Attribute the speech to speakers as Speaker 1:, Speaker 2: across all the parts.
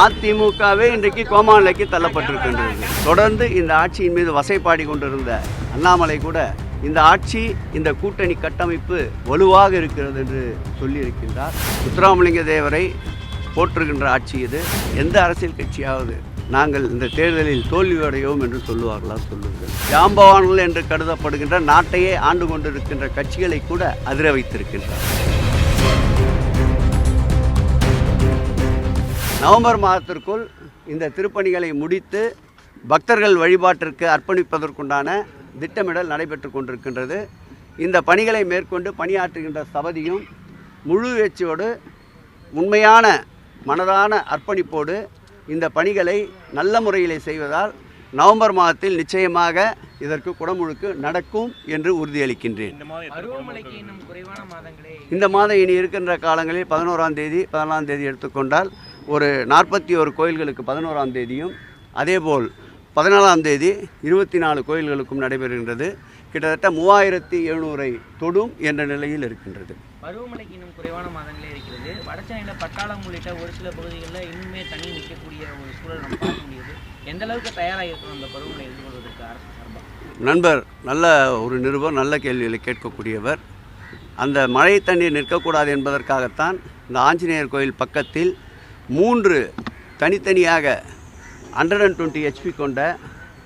Speaker 1: அதிமுகவே இன்றைக்கு கோமா நிலைக்கு தள்ளப்பட்டிருக்கின்றது. தொடர்ந்து இந்த ஆட்சியின் மீது வசைப்பாடி கொண்டிருந்த அண்ணாமலை கூட இந்த ஆட்சி, இந்த கூட்டணி கட்டமைப்பு வலுவாக இருக்கிறது என்று சொல்லியிருக்கின்றார். முத்துராமலிங்க தேவரை போற்றுகின்ற ஆட்சி இது. எந்த அரசியல் கட்சியாவது நாங்கள் இந்த தேர்தலில் தோல்வியடையோம் என்று சொல்லுவார்களா? சொல்லுங்கள். ஜாம்பவான்கள் என்று கருதப்படுகின்ற நாட்டையே ஆண்டு கொண்டிருக்கின்ற கட்சிகளை கூட அதிர வைத்திருக்கின்றார். நவம்பர் மாதத்திற்குள் இந்த திருப்பணிகளை முடித்து பக்தர்கள் வழிபாட்டிற்கு அர்ப்பணிப்பதற்குண்டான திட்டமிடல் நடைபெற்று கொண்டிருக்கின்றது. இந்த பணிகளை மேற்கொண்டு பணியாற்றுகின்ற சபதியும் முழு வெற்றியோடு உண்மையான மனதான அர்ப்பணிப்போடு இந்த பணிகளை நல்ல முறையிலே செய்வதால் நவம்பர் மாதத்தில் நிச்சயமாக இதற்கு குடமுழுக்கு நடக்கும் என்று உறுதியளிக்கின்றேன். இந்த மாதம் இனி இருக்கின்ற காலங்களில் 11ஆம் தேதி 14ஆம் தேதி எடுத்துக்கொண்டால் ஒரு 41 கோயில்களுக்கு 11ஆம் தேதியும், அதேபோல் 14ஆம் தேதி 24 கோயில்களுக்கும் நடைபெறுகின்றது. கிட்டத்தட்ட 3700 தொடும் என்ற நிலையில் இருக்கின்றது.
Speaker 2: பருவமழைக்கு இன்னும் குறைவான மாதங்களே இருக்கிறது. வடசென்னையில் பட்டாளம் உள்ளிட்ட ஒரு சில பகுதிகளில் இன்னுமே தண்ணி நிற்கக்கூடிய ஒரு சூழல் நம்ம பார்க்க முடியுது. எந்த அளவுக்கு தயாராக இருக்கணும் அந்த பருவமழை எதிர்கொள்வதற்கு அரசு சார்பாக?
Speaker 1: நண்பர் நல்ல ஒரு நிருபர், நல்ல கேள்விகளை கேட்கக்கூடியவர். அந்த மழை தண்ணீர் நிற்கக்கூடாது என்பதற்காகத்தான் இந்த ஆஞ்சநேயர் கோயில் பக்கத்தில் 3 தனித்தனியாக 120 HP கொண்ட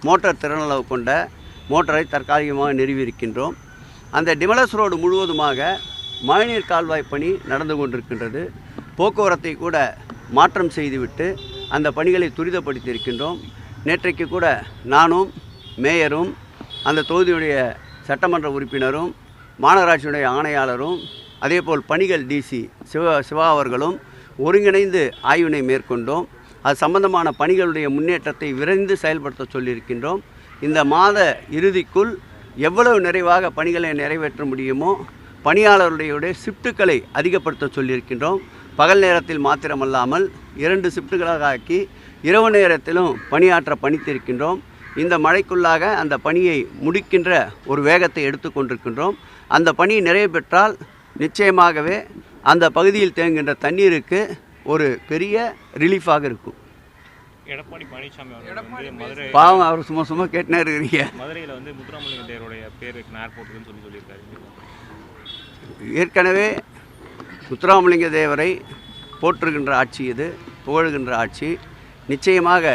Speaker 1: மோட்டார் திறனளவு கொண்ட மோட்டரை தற்காலிகமாக நிறுவியிருக்கின்றோம். அந்த டிமலஸ் ரோடு முழுவதுமாக மழைநீர் கால்வாய் பணி நடந்து கொண்டிருக்கின்றது. போக்குவரத்தை கூட மாற்றம் செய்துவிட்டு அந்த பணிகளை துரிதப்படுத்தியிருக்கின்றோம். நேற்றைக்கு கூட நானும் மேயரும் அந்த தொகுதியுடைய சட்டமன்ற உறுப்பினரும் மாநகராட்சியுடைய ஆணையாளரும் அதேபோல் பணிகள் டிசி சிவா அவர்களும் ஒருங்கிணைந்து ஆய்வினை மேற்கொண்டோம். அது சம்பந்தமான பணிகளுடைய முன்னேற்றத்தை விரைந்து செயல்படுத்த சொல்லியிருக்கின்றோம். இந்த மாத இறுதிக்குள் எவ்வளவு நிறைவாக பணிகளை நிறைவேற்ற முடியுமோ பணியாளர்களுடைய ஷிஃப்ட்டுகளை அதிகப்படுத்த சொல்லியிருக்கின்றோம். பகல் நேரத்தில் மாத்திரமல்லாமல் 2 ஷிஃப்ட்டுகளாக ஆக்கி இரவு நேரத்திலும் பணியாற்ற பணித்திருக்கின்றோம். இந்த மழைக்குள்ளாக அந்த பணியை முடிக்கின்ற ஒரு வேகத்தை எடுத்துக்கொண்டிருக்கின்றோம். அந்த பணி நிறைவு பெற்றால் நிச்சயமாகவே அந்த பகுதியில் தேங்குகின்ற தண்ணீருக்கு ஒரு பெரிய ரிலீஃபாக இருக்கும்.
Speaker 3: எடப்பாடி பழனிசாமி
Speaker 1: பாவம், அவர் சும்மா கேட்டுனே இருக்கிறீங்க.
Speaker 3: மதுரையில் முத்துராமலிங்க தேவருடைய பேர் ஏர்போர்ட்டுன்னு சொல்லியிருக்காரு.
Speaker 1: ஏற்கனவே முத்துராமலிங்க தேவரை போற்றுகின்ற ஆட்சி இது, புகழ்கின்ற ஆட்சி. நிச்சயமாக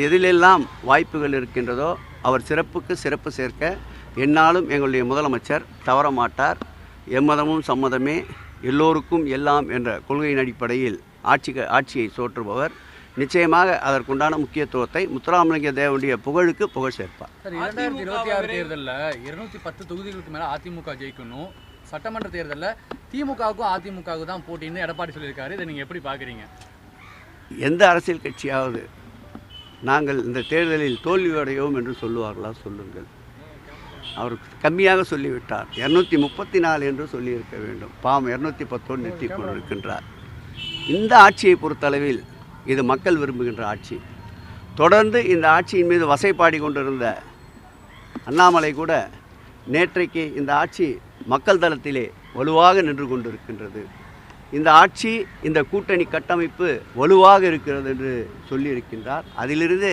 Speaker 1: எதிலெல்லாம் வாய்ப்புகள் இருக்கின்றதோ அவர் சிறப்புக்கு சிறப்பு சேர்க்க என்னாலும் எங்களுடைய முதலமைச்சர் தவறமாட்டார். எம்மதமும் சம்மதமே, எல்லோருக்கும் எல்லாம் என்ற கொள்கையின் அடிப்படையில் ஆட்சியை சோற்றுபவர். நிச்சயமாக அதற்குண்டான முக்கியத்துவத்தை முத்துராமலிங்க தேவனுடைய புகழுக்கு புகழ் சேர்ப்பார்.
Speaker 4: 2026 தேர்தலில் 210 தொகுதிகளுக்கு மேலே அதிமுக ஜெயிக்கணும். சட்டமன்ற தேர்தலில் திமுகவுக்கும் அதிமுகவுக்கும் தான் போட்டின்னு எடப்பாடி சொல்லியிருக்காரு. இதை நீங்கள் எப்படி பார்க்குறீங்க?
Speaker 1: எந்த அரசியல் கட்சியாவது நாங்கள் இந்த தேர்தலில் தோல்வியடையோம் என்று சொல்லுவார்களா? சொல்லுங்கள். அவர் கம்மியாக சொல்லிவிட்டார். 234 என்று சொல்லியிருக்க வேண்டும். பாவம் 210 நெட்டி கொண்டிருக்கின்றார். இந்த ஆட்சியை பொறுத்தளவில் இது மக்கள் விரும்புகின்ற ஆட்சி. தொடர்ந்து இந்த ஆட்சியின் மீது வசைப்பாடி கொண்டிருந்த அண்ணாமலை கூட நேற்றைக்கு இந்த ஆட்சி மக்கள் தளத்திலே வலுவாக நின்று கொண்டிருக்கின்றது. இந்த ஆட்சி, இந்த கூட்டணி கட்டமைப்பு வலுவாக இருக்கிறது என்று சொல்லியிருக்கின்றார். அதிலிருந்து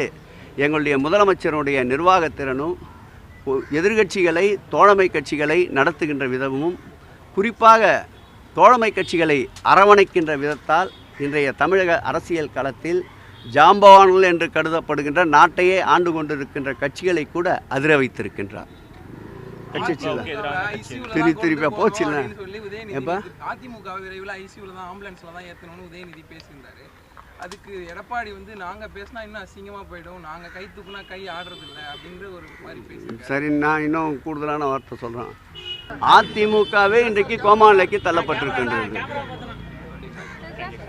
Speaker 1: எங்களுடைய முதலமைச்சருடைய நிர்வாகத்திறனும் எதிர்கட்சிகளை, தோழமை கட்சிகளை நடத்துகின்ற விதமும், குறிப்பாக தோழமை கட்சிகளை அரவணைக்கின்ற விதத்தால் இன்றைய தமிழக அரசியல் களத்தில் ஜாம்பவான்கள் என்று கருதப்படுகின்ற நாட்டையே ஆண்டு கொண்டிருக்கின்ற கட்சிகளை கூட அதிர வைத்திருக்கின்றார். திருப்பி போச்சுல்ல.
Speaker 5: அதிமுக விரைவில் ஐசியூல தான் ஆம்புலன்ஸ்ல தான் ஏற்றணும்னு உதயநிதி பேசுகின்றாரு. அதுக்கு எடப்பாடி நாங்க பேசினா இன்னும் அசிங்கமா போயிடும், நாங்க கை தூக்குனா கை ஆடுறது இல்லை அப்படின்ற ஒரு மாதிரி பேசுறாரு.
Speaker 1: சரி, நான் இன்னும் கூடுதலான வார்த்தை சொல்றேன். அதிமுகவே இன்றைக்கு கோமா நிலைக்கு தள்ளப்பட்டிருக்கின்றது.